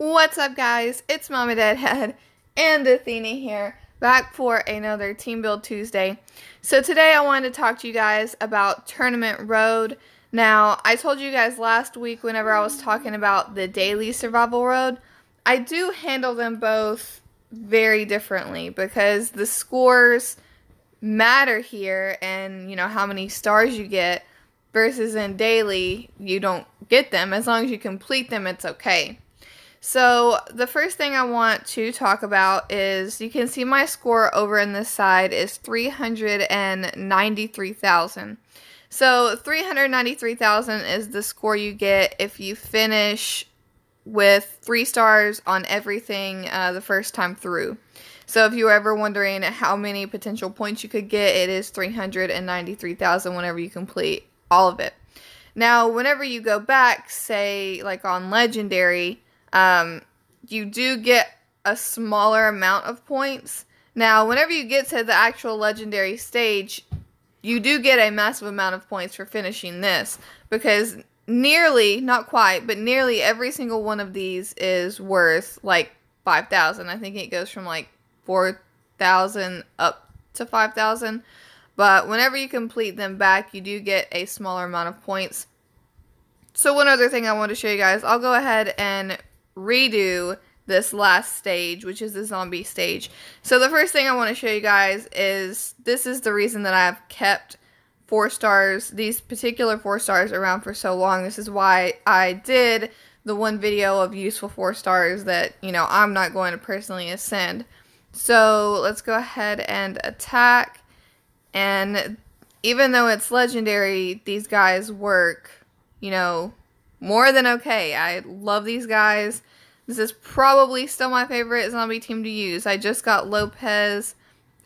What's up, guys? It's Mama Deadhead and Athena here, back for another Team Build Tuesday. So today I wanted to talk to you guys about Tournament Road. Now, I told you guys last week whenever I was talking about the daily survival road, I do handle them both very differently because the scores matter here, and you know how many stars you get, versus in daily you don't get them. As long as you complete them, it's okay. So the first thing I want to talk about is, you can see my score over in this side is 393,000. So 393,000 is the score you get if you finish with 3 stars on everything the first time through. So if you were ever wondering how many potential points you could get, it is 393,000 whenever you complete all of it. Now, whenever you go back, say like on Legendary, you do get a smaller amount of points. Now, whenever you get to the actual Legendary stage, you do get a massive amount of points for finishing this, because nearly, not quite, but nearly every single one of these is worth like 5,000. I think it goes from like 4,000 up to 5,000. But whenever you complete them back, you do get a smaller amount of points. So one other thing I want to show you guys, I'll go ahead and redo this last stage, which is the zombie stage. So the first thing I want to show you guys is, this is the reason that I've kept 4 stars, these particular 4 stars, around for so long. This is why I did the one video of useful 4 stars that, you know, I'm not going to personally ascend. So let's go ahead and attack. And even though it's legendary, these guys work, you know, more than okay. I love these guys. This is probably still my favorite zombie team to use. I just got Lopez,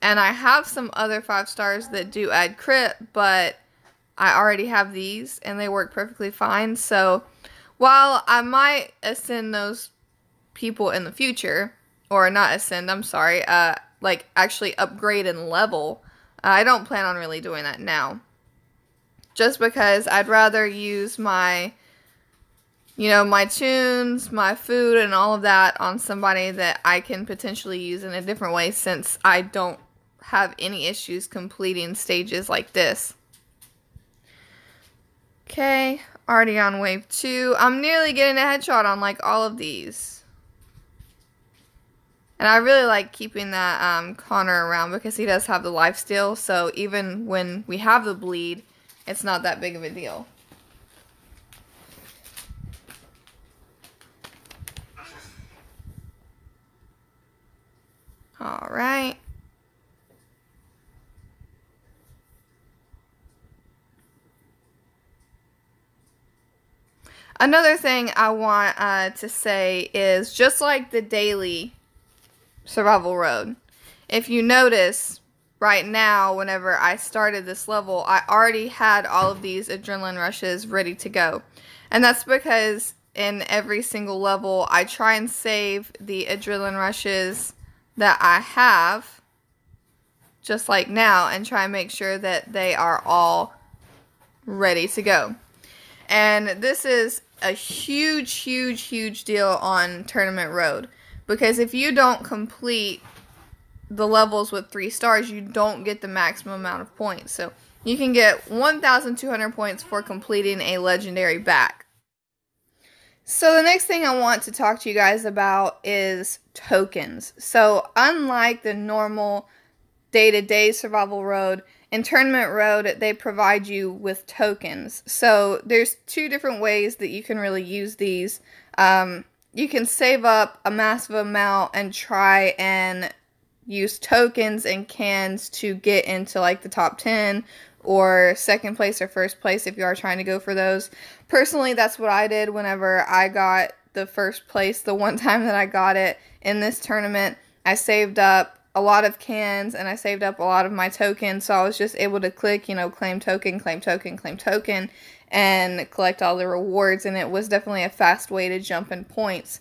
and I have some other 5 stars that do add crit, but I already have these, and they work perfectly fine. So while I might ascend those people in the future, or not ascend, I'm sorry, like actually upgrade and level, I don't plan on really doing that now. Just because I'd rather use my, you know, my tunes, my food, and all of that on somebody that I can potentially use in a different way, since I don't have any issues completing stages like this. Okay, already on wave 2. I'm nearly getting a headshot on like all of these. And I really like keeping that Connor around because he does have the lifesteal, so even when we have the bleed, it's not that big of a deal. Alright. Another thing I want to say is, just like the daily survival road, if you notice right now, whenever I started this level, I already had all of these adrenaline rushes ready to go. And that's because in every single level, I try and save the adrenaline rushes that I have, just like now, and try and make sure that they are all ready to go. And this is a huge deal on Tournament Road, because if you don't complete the levels with 3 stars, you don't get the maximum amount of points. So you can get 1,200 points for completing a legendary back. So the next thing I want to talk to you guys about is tokens. So unlike the normal day-to-day survival road, in Tournament Road, they provide you with tokens. So there's 2 different ways that you can really use these. You can save up a massive amount and try and use tokens and cans to get into like the top 10 or second place or first place if you are trying to go for those. Personally, that's what I did whenever I got the first place. The one time that I got it in this tournament, I saved up a lot of cans and I saved up a lot of my tokens, so I was just able to click, you know, claim token, claim token, claim token, and collect all the rewards, and it was definitely a fast way to jump in points.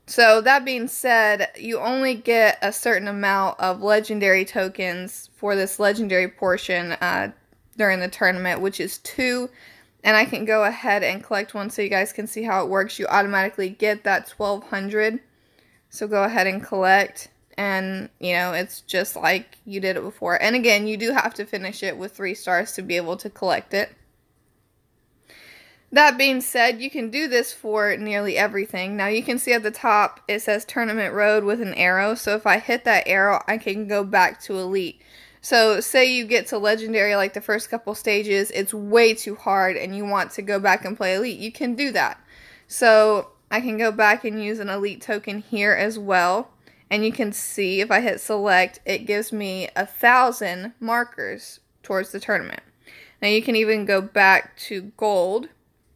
So that being said, you only get a certain amount of legendary tokens for this legendary portion during the tournament, which is 2. and I can go ahead and collect one so you guys can see how it works. You automatically get that 1200. So go ahead and collect, and you know, it's just like you did it before. And again, you do have to finish it with 3 stars to be able to collect it. That being said, you can do this for nearly everything. Now you can see at the top it says Tournament Road with an arrow. So if I hit that arrow, I can go back to Elite. So say you get to Legendary like the first couple stages, it's way too hard and you want to go back and play Elite. You can do that. So I can go back and use an Elite token here as well. And you can see if I hit select, it gives me 1,000 markers towards the tournament. Now you can even go back to Gold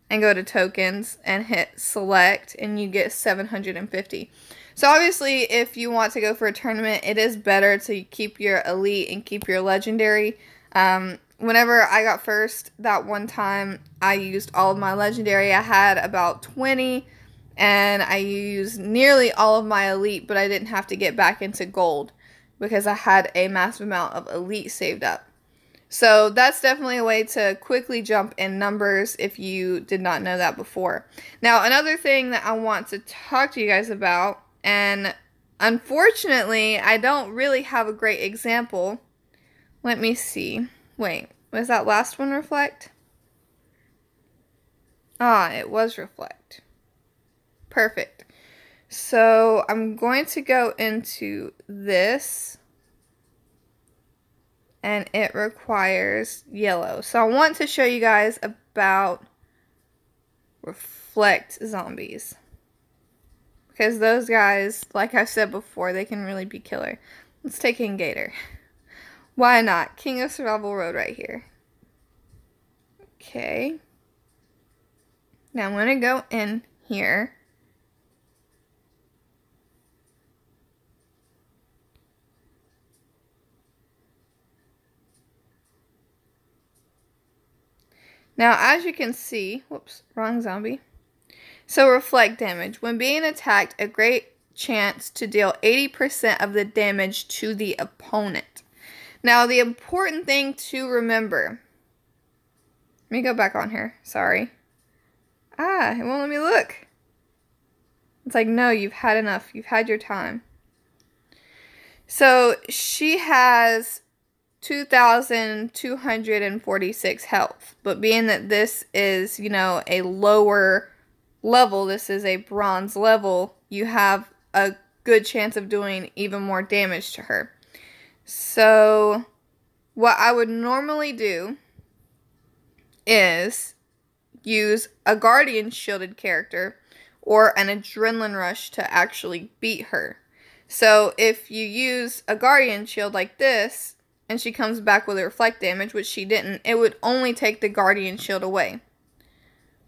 and go to tokens and hit select and you get 750. So obviously if you want to go for a tournament, it is better to keep your elite and keep your legendary. Whenever I got first that one time, I used all of my legendary. I had about 20 and I used nearly all of my elite, but I didn't have to get back into gold because I had a massive amount of elite saved up. So that's definitely a way to quickly jump in numbers if you did not know that before. Now, another thing that I want to talk to you guys about, and unfortunately, I don't really have a great example. Let me see. Wait, was that last one reflect? Ah, it was reflect. Perfect. So I'm going to go into this. And it requires yellow. So I want to show you guys about reflect zombies. Because those guys, like I said before, they can really be killer. Let's take in Gator. Why not? King of Survival Road right here. Okay. Now I'm going to go in here. Now, as you can see, whoops, wrong zombie. So, reflect damage. When being attacked, a great chance to deal 80% of the damage to the opponent. Now, the important thing to remember. Let me go back on here. Sorry. Ah, it won't let me look. It's like, no, you've had enough. You've had your time. So, she has 2,246 health, but being that this is, you know, a lower level, this is a bronze level, you have a good chance of doing even more damage to her. So what I would normally do is use a guardian shielded character or an adrenaline rush to actually beat her. So if you use a guardian shield like this, and she comes back with a reflect damage, which she didn't, it would only take the guardian shield away.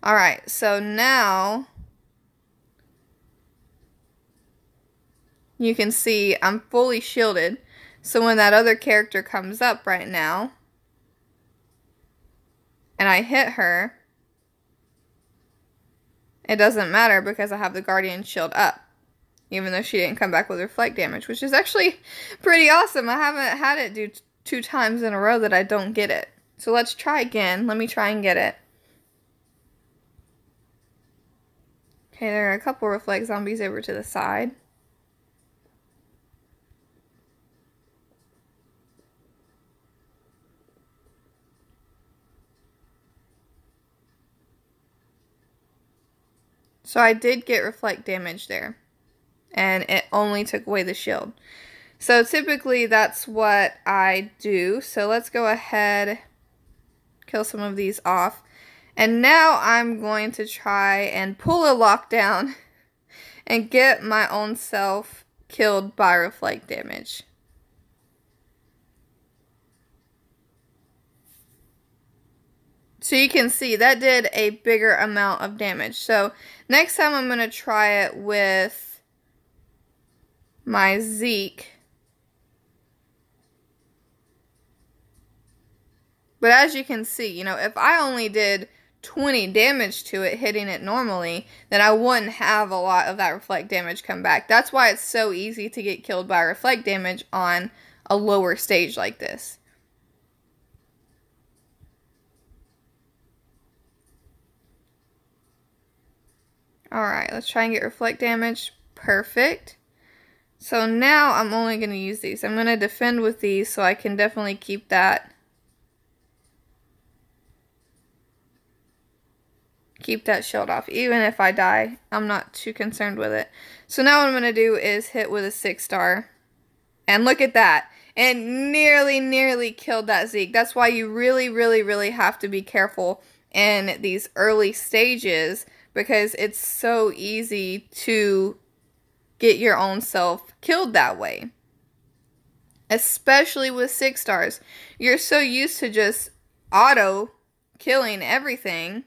Alright, so now you can see I'm fully shielded. So when that other character comes up right now, and I hit her, it doesn't matter because I have the guardian shield up. Even though she didn't come back with reflect damage, which is actually pretty awesome. I haven't had it do 2 times in a row that I don't get it. So let's try again. Let me try and get it. Okay, there are a couple reflect zombies over to the side. So I did get reflect damage there. And it only took away the shield. So typically that's what I do. So let's go ahead, kill some of these off. And now I'm going to try and pull a lockdown and get my own self killed by reflect damage. So you can see that did a bigger amount of damage. So next time I'm going to try it with my Zeke. But as you can see, you know, if I only did 20 damage to it hitting it normally, then I wouldn't have a lot of that reflect damage come back. That's why it's so easy to get killed by reflect damage on a lower stage like this. Alright, let's try and get reflect damage. Perfect. So now I'm only going to use these. I'm going to defend with these so I can definitely keep that shield off. Even if I die, I'm not too concerned with it. So now what I'm going to do is hit with a 6-star. And look at that. It nearly killed that Zeke. That's why you really have to be careful in these early stages, because it's so easy to get your own self killed that way. Especially with 6-stars. You're so used to just auto killing everything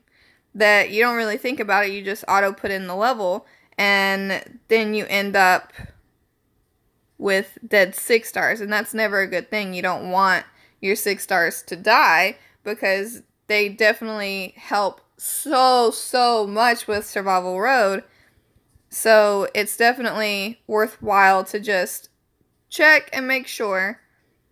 that you don't really think about it. You just auto put in the level, and then you end up with dead 6-stars, and that's never a good thing. You don't want your 6-stars to die, because they definitely help so much with Survival Road. So it's definitely worthwhile to just check and make sure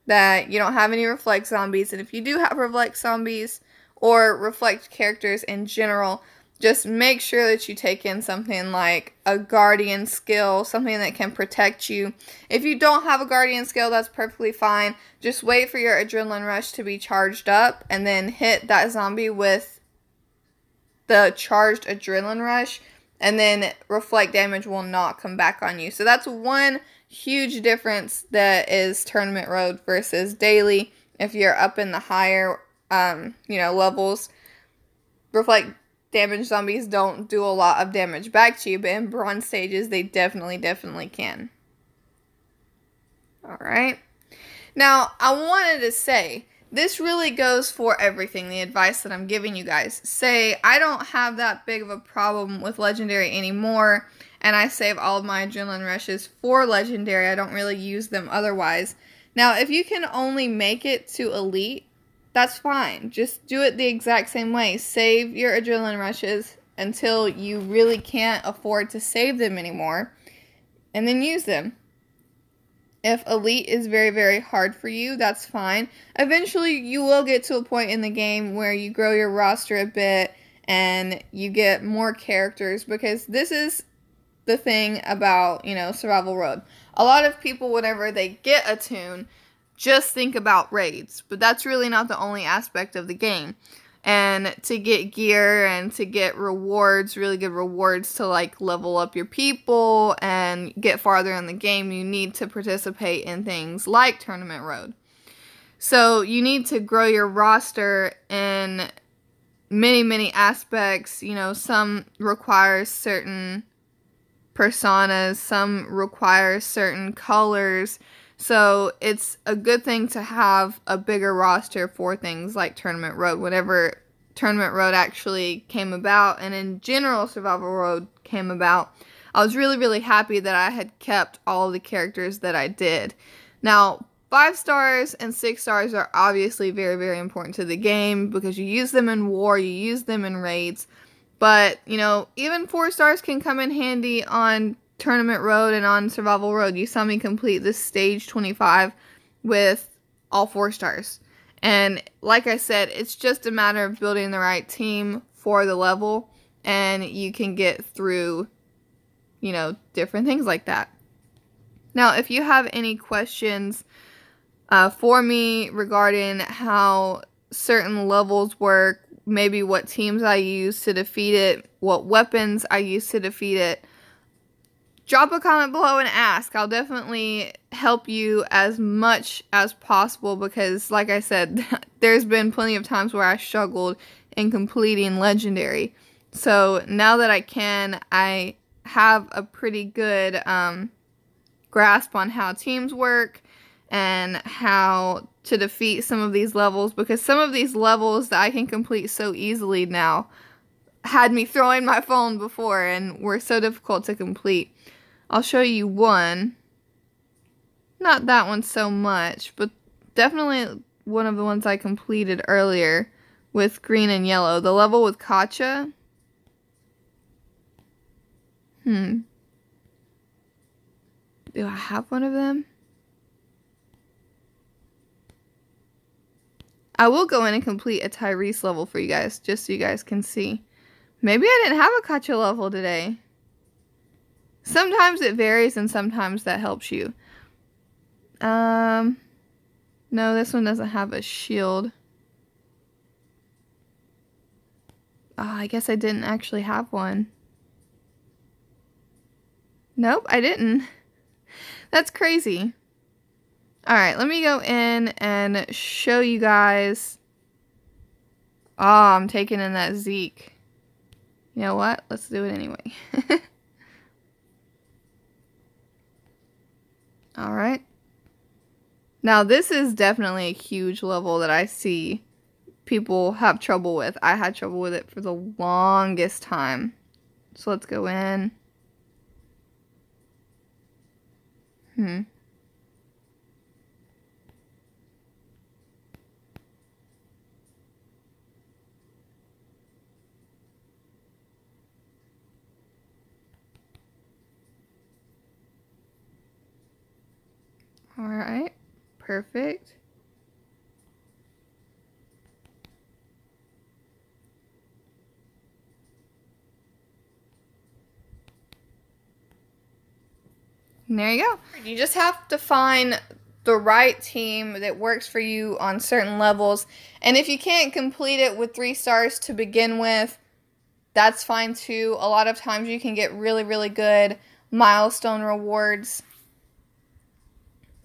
that you don't have any reflect zombies. And if you do have reflect zombies or reflect characters in general, just make sure that you take in something like a guardian skill, something that can protect you. If you don't have a guardian skill, that's perfectly fine. Just wait for your adrenaline rush to be charged up and then hit that zombie with the charged adrenaline rush, and then reflect damage will not come back on you. So that's one huge difference that is Tournament Road versus Daily. If you're up in the higher levels, reflect damage zombies don't do a lot of damage back to you, but in bronze stages they definitely can. Alright. Now, I wanted to say, this really goes for everything, the advice that I'm giving you guys. Say, I don't have that big of a problem with Legendary anymore, and I save all of my adrenaline rushes for Legendary. I don't really use them otherwise. Now, if you can only make it to Elite, that's fine. Just do it the exact same way. Save your adrenaline rushes until you really can't afford to save them anymore, and then use them. If Elite is very hard for you, that's fine. Eventually, you will get to a point in the game where you grow your roster a bit and you get more characters, because this is the thing about, Survival Road. A lot of people, whenever they get a toon, just think about raids, but that's really not the only aspect of the game. And to get gear and to get rewards, really good rewards to like level up your people and get farther in the game, you need to participate in things like Tournament Road. So you need to grow your roster in many aspects. Some require certain personas, some require certain colors. So it's a good thing to have a bigger roster for things like Tournament Road. Whenever Tournament Road actually came about, and in general Survival Road came about, I was really happy that I had kept all of the characters that I did. Now, 5-stars and 6-stars are obviously very important to the game, because you use them in war, you use them in raids. But, even 4-stars can come in handy on Tournament Road and on Survival Road. You saw me complete this stage 25 with all 4-stars. And like I said, it's just a matter of building the right team for the level, and you can get through, different things like that. Now, if you have any questions for me regarding how certain levels work, maybe what teams I use to defeat it, what weapons I use to defeat it, drop a comment below and ask. I'll definitely help you as much as possible, because like I said, there's been plenty of times where I struggled in completing Legendary. So now that I have a pretty good grasp on how teams work and how to defeat some of these levels, because some of these levels that I can complete so easily now had me throwing my phone before and were so difficult to complete. I'll show you one. Not that one so much, but definitely one of the ones I completed earlier with green and yellow. The level with Katja. Do I have one of them? I will go in and complete a Tyrese level for you guys, just so you guys can see. Maybe I didn't have a Katja level today. Sometimes it varies and sometimes that helps you. No, this one doesn't have a shield. Oh, I guess I didn't actually have one. Nope, I didn't. That's crazy. Alright, let me go in and show you guys. Oh, I'm taking in that Zeke. You know what? Let's do it anyway. Alright. Now, this is definitely a huge level that I see people have trouble with. I had trouble with it for the longest time. So let's go in. Alright. Perfect. And there you go. You just have to find the right team that works for you on certain levels. And if you can't complete it with 3 stars to begin with, that's fine too. A lot of times you can get really, really good milestone rewards.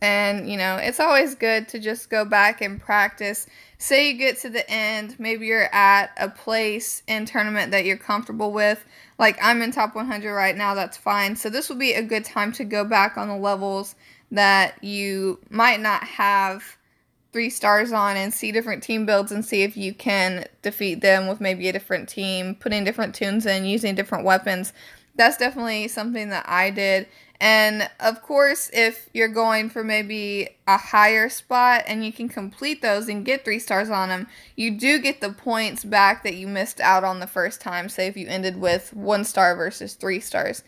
And, you know, it's always good to just go back and practice. Say you get to the end, maybe you're at a place in tournament that you're comfortable with. Like, I'm in top 100 right now, that's fine. So this will be a good time to go back on the levels that you might not have 3 stars on and see different team builds and see if you can defeat them with maybe a different team, putting different tunes in, using different weapons. That's definitely something that I did. And, of course, if you're going for maybe a higher spot and you can complete those and get 3 stars on them, you do get the points back that you missed out on the first time, say if you ended with 1 star versus 3 stars.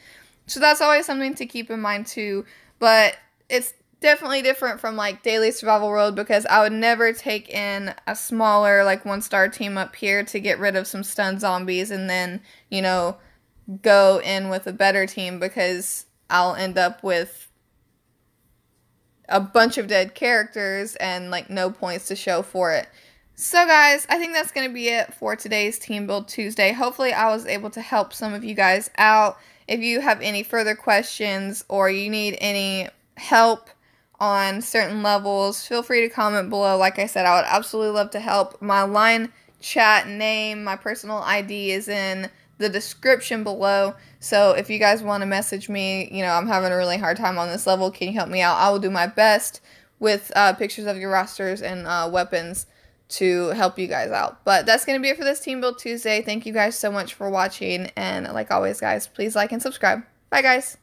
So that's always something to keep in mind, too. But it's definitely different from, like, Daily Survival World because I would never take in a smaller, like, 1-star team up here to get rid of some stun zombies and then, you know, go in with a better team because I'll end up with a bunch of dead characters and like no points to show for it. So guys, I think that's going to be it for today's Team Build Tuesday. Hopefully I was able to help some of you guys out. If you have any further questions or you need any help on certain levels, feel free to comment below. Like I said, I would absolutely love to help. My line chat name, my personal ID is in the description below. So if you guys want to message me, you know, I'm having a really hard time on this level, can you help me out? I will do my best with pictures of your rosters and weapons to help you guys out. But that's going to be it for this Team Build Tuesday. Thank you guys so much for watching. And like always, guys, please like and subscribe. Bye, guys.